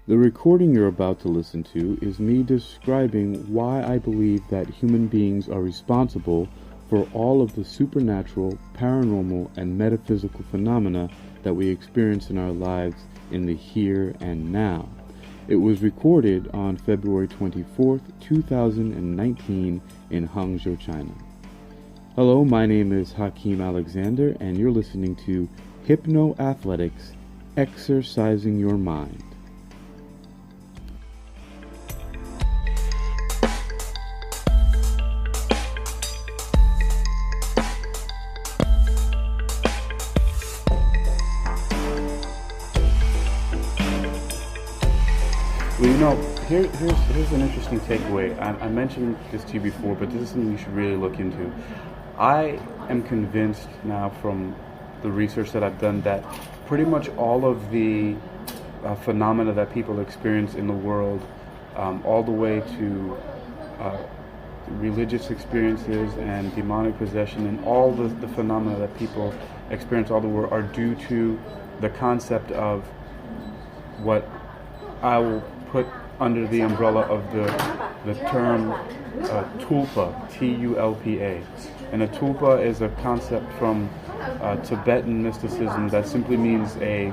The recording you're about to listen to is me describing why I believe that human beings are responsible for all of the supernatural, paranormal, and metaphysical phenomena that we experience in our lives in the here and now. It was recorded on February 24th, 2019 in Hangzhou, China. Hello, my name is Hakeem Alexander, and you're listening to Hypno Athletics, Exercising Your Mind. Well, here's an interesting takeaway. I mentioned this to you before, but this is something you should really look into. I am convinced now from the research that I've done that pretty much all of the phenomena that people experience in the world, all the way to religious experiences and demonic possession, and all the phenomena that people experience all the world are due to the concept of what I will put under the umbrella of the term tulpa, T-U-L-P-A. And a tulpa is a concept from Tibetan mysticism that simply means a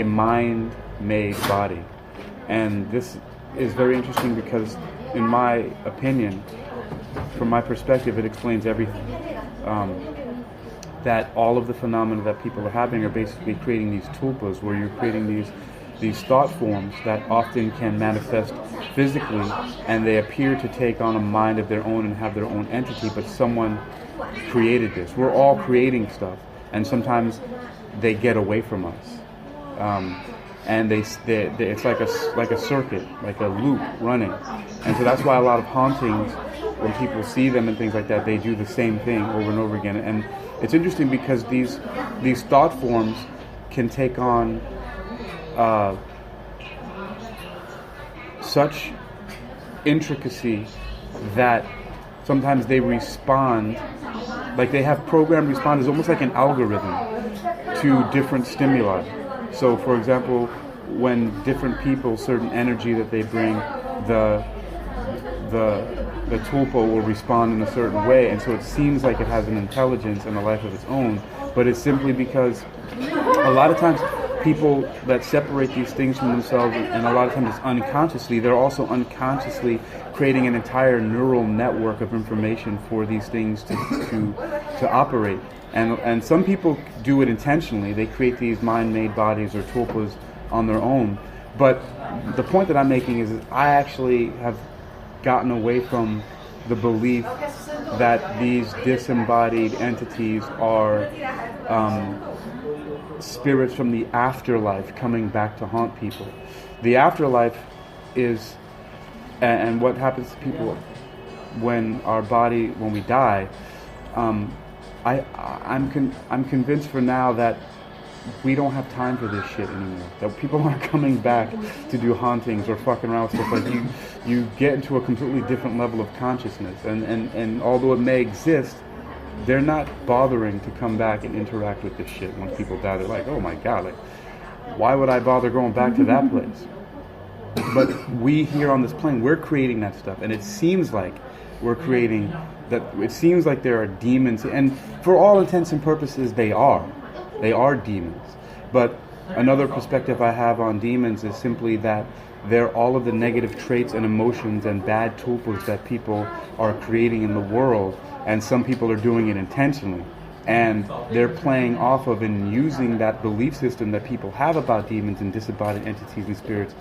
mind-made body. And this is very interesting because, in my opinion, from my perspective, it explains everything. That all of the phenomena that people are having are basically creating these tulpas, where you're creating these thought forms that often can manifest physically, and they appear to take on a mind of their own and have their own entity, but someone created this. We're all creating stuff, and sometimes they get away from us. And it's like a circuit, like a loop running. And so that's why a lot of hauntings, when people see them and things like that, they do the same thing over and over again. And it's interesting because these thought forms can take on such intricacy that sometimes they respond, like they have programmed responses, almost like an algorithm to different stimuli. So, for example, when different people, certain energy that they bring, the tulpa will respond in a certain way, and so it seems like it has an intelligence and a life of its own, but it's simply because a lot of times people that separate these things from themselves, and a lot of times it's unconsciously, they're also unconsciously creating an entire neural network of information for these things to operate. And some people do it intentionally. They create these mind-made bodies or tulpas on their own. But the point that I'm making is that I actually have gotten away from the belief that these disembodied entities are spirits from the afterlife coming back to haunt people. The afterlife is, and what happens to people when we die, I'm convinced for now that we don't have time for this shit anymore. That people aren't coming back to do hauntings or fucking around with stuff. Like you get into a completely different level of consciousness, and although it may exist, they're not bothering to come back and interact with this shit. Once people die, they're like, oh my god, like, why would I bother going back to that place? But we here on this plane, we're creating that stuff, and it seems like we're creating that. It seems like there are demons, and for all intents and purposes, they are demons. But another perspective I have on demons is simply that they're all of the negative traits and emotions and bad tulpas that people are creating in the world, and some people are doing it intentionally, and they're playing off of and using that belief system that people have about demons and disembodied entities and spirits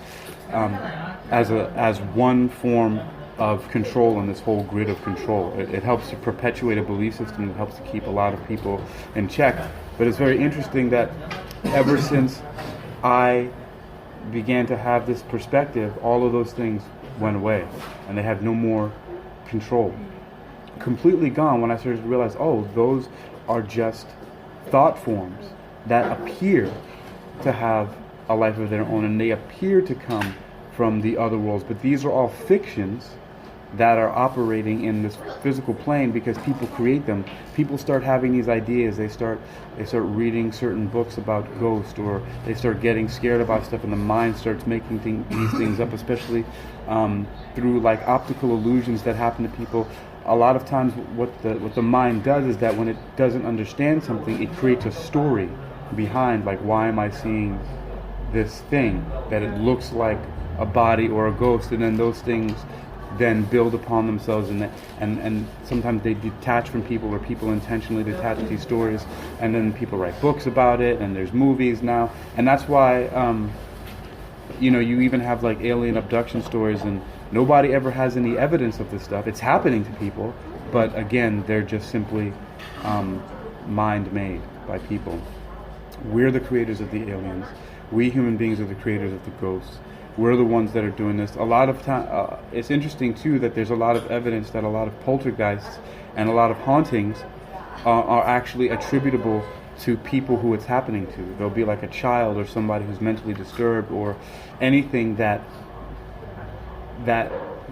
as one form of control in this whole grid of control. It helps to perpetuate a belief system. It helps to keep a lot of people in check. But it's very interesting that ever since I began to have this perspective, all of those things went away, and they had no more control. Completely gone when I started to realize, oh, those are just thought forms that appear to have a life of their own, and they appear to come from the other worlds, but these are all fictions that are operating in this physical plane because people create them. People start having these ideas. They start reading certain books about ghosts, or they start getting scared about stuff, and the mind starts making these things up, especially through like optical illusions that happen to people. A lot of times what the mind does is that when it doesn't understand something, it creates a story behind, like, why am I seeing this thing, that it looks like a body or a ghost, and then those things then build upon themselves, and sometimes they detach from people, or people intentionally detach these stories, and then people write books about it, and there's movies now, and that's why you even have like alien abduction stories, and nobody ever has any evidence of this stuff. It's happening to people, but again, they're just simply mind-made by people. We're the creators of the aliens. We human beings are the creators of the ghosts. We're the ones that are doing this. A lot of time, it's interesting too that there's a lot of evidence that a lot of poltergeists and a lot of hauntings are actually attributable to people who it's happening to. There'll be like a child or somebody who's mentally disturbed, or anything that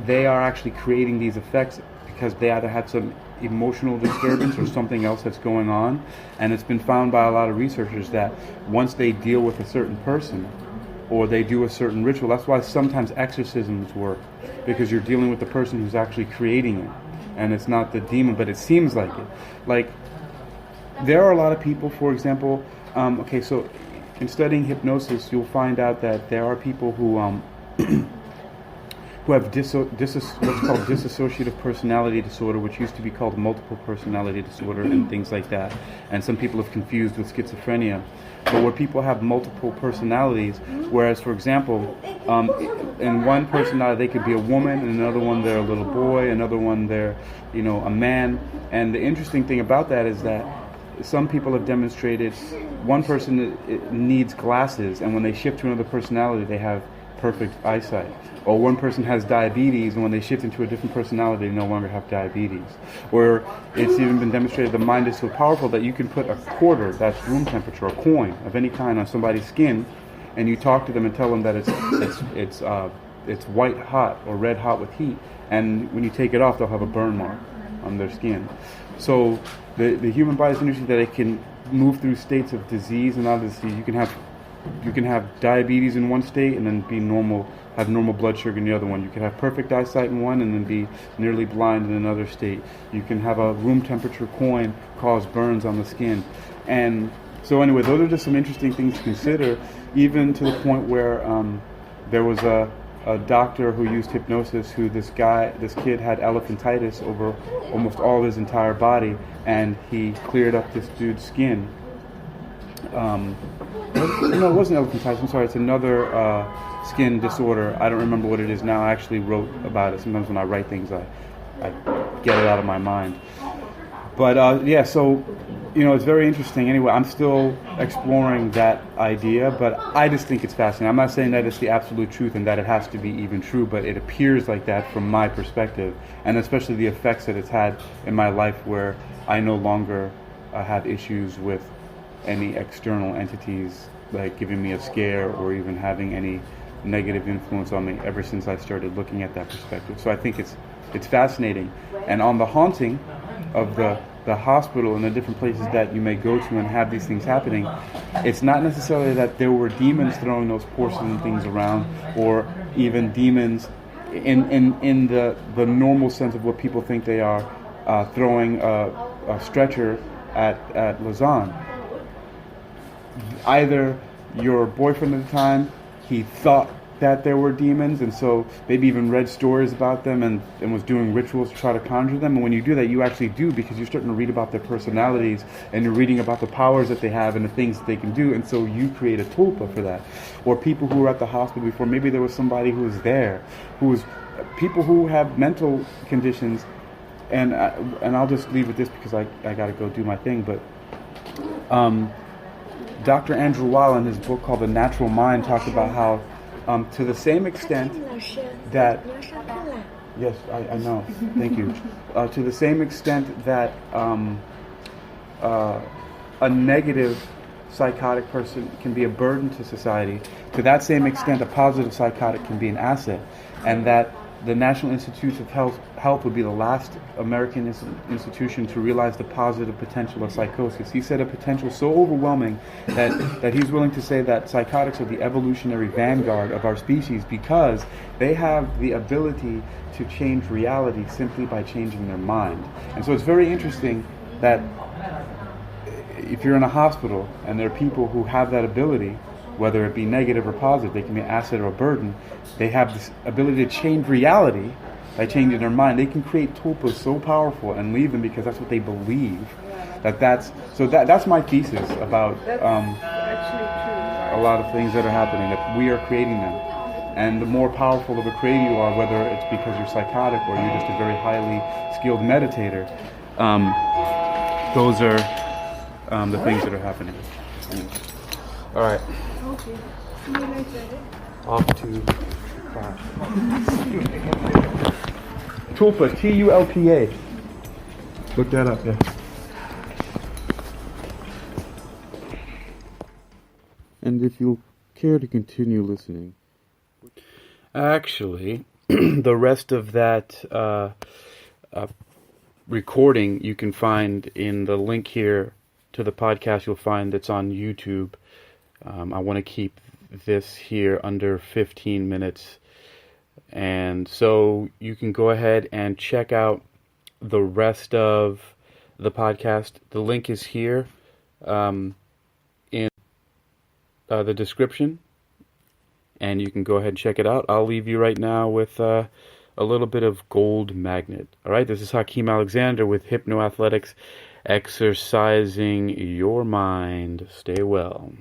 they are actually creating these effects because they either had some emotional disturbance or something else that's going on. And it's been found by a lot of researchers that once they deal with a certain person, or they do a certain ritual, that's why sometimes exorcisms work, because you're dealing with the person who's actually creating it, and it's not the demon, but it seems like it. Like, there are a lot of people, for example, so in studying hypnosis, you'll find out that there are people who who have what's called dissociative personality disorder, which used to be called multiple personality disorder, and things like that. And some people have confused with schizophrenia. But where people have multiple personalities, whereas, for example, in one personality they could be a woman, and another one they're a little boy, another one they're, a man. And the interesting thing about that is that some people have demonstrated one person needs glasses, and when they shift to another personality, they have perfect eyesight. Or one person has diabetes, and when they shift into a different personality, they no longer have diabetes. Or it's even been demonstrated the mind is so powerful that you can put a quarter, that's room temperature, a coin of any kind, on somebody's skin, and you talk to them and tell them that it's white hot or red hot with heat, and when you take it off, they'll have a burn mark on their skin. So the human body is interesting that it can move through states of disease and not disease. You can have diabetes in one state and then have normal blood sugar in the other one. You can have perfect eyesight in one and then be nearly blind in another state. You can have a room temperature coin cause burns on the skin. And so anyway, those are just some interesting things to consider, even to the point where there was a doctor who used hypnosis, this kid had elephantitis over almost all of his entire body, and he cleared up this dude's skin. It wasn't elephantitis, I'm sorry, it's another skin disorder. I don't remember what it is now. I actually wrote about it. Sometimes when I write things, I get it out of my mind. But so it's very interesting. Anyway, I'm still exploring that idea, but I just think it's fascinating. I'm not saying that it's the absolute truth and that it has to be even true, but it appears like that from my perspective, and especially the effects that it's had in my life, where I no longer have issues with any external entities like giving me a scare or even having any negative influence on me ever since I started looking at that perspective. So I think it's fascinating. And on the haunting of the hospital and the different places that you may go to and have these things happening, it's not necessarily that there were demons throwing those porcelain things around, or even demons in the normal sense of what people think they are, throwing a stretcher at Lausanne. Either your boyfriend at the time, he thought that there were demons, and so maybe even read stories about them and was doing rituals to try to conjure them. And when you do that, you actually do, because you're starting to read about their personalities, and you're reading about the powers that they have and the things that they can do, and so you create a tulpa for that. Or people who were at the hospital before, maybe there was somebody who was there, people who have mental conditions, and I'll just leave with this because I got to go do my thing, but Dr. Andrew Weil, in his book called The Natural Mind, talked about how to the same extent that... Yes, I know. Thank you. To the same extent that a negative psychotic person can be a burden to society, to that same extent a positive psychotic can be an asset. And that the National Institutes of Health would be the last American institution to realize the positive potential of psychosis. He said a potential so overwhelming that he's willing to say that psychotics are the evolutionary vanguard of our species because they have the ability to change reality simply by changing their mind. And so it's very interesting that if you're in a hospital and there are people who have that ability, whether it be negative or positive, they can be an asset or a burden, they have this ability to change reality by changing their mind. They can create tulpas so powerful and leave them because that's what they believe. That's my thesis about a lot of things that are happening, that we are creating them. And the more powerful of a creator you are, whether it's because you're psychotic or you're just a very highly skilled meditator, those are the things that are happening. All right. Okay. See you later. Off to class. Tulpa, T-U-L-P-A. Look that up, yeah. And if you'll care to continue listening. Actually, the rest of that recording you can find in the link here to the podcast. You'll find it's on YouTube. I want to keep this here under 15 minutes. And so you can go ahead and check out the rest of the podcast. The link is here in the description. And you can go ahead and check it out. I'll leave you right now with a little bit of Gold Magnet. All right, this is Hakeem Alexander with Hypnoathletics, exercising your mind. Stay well.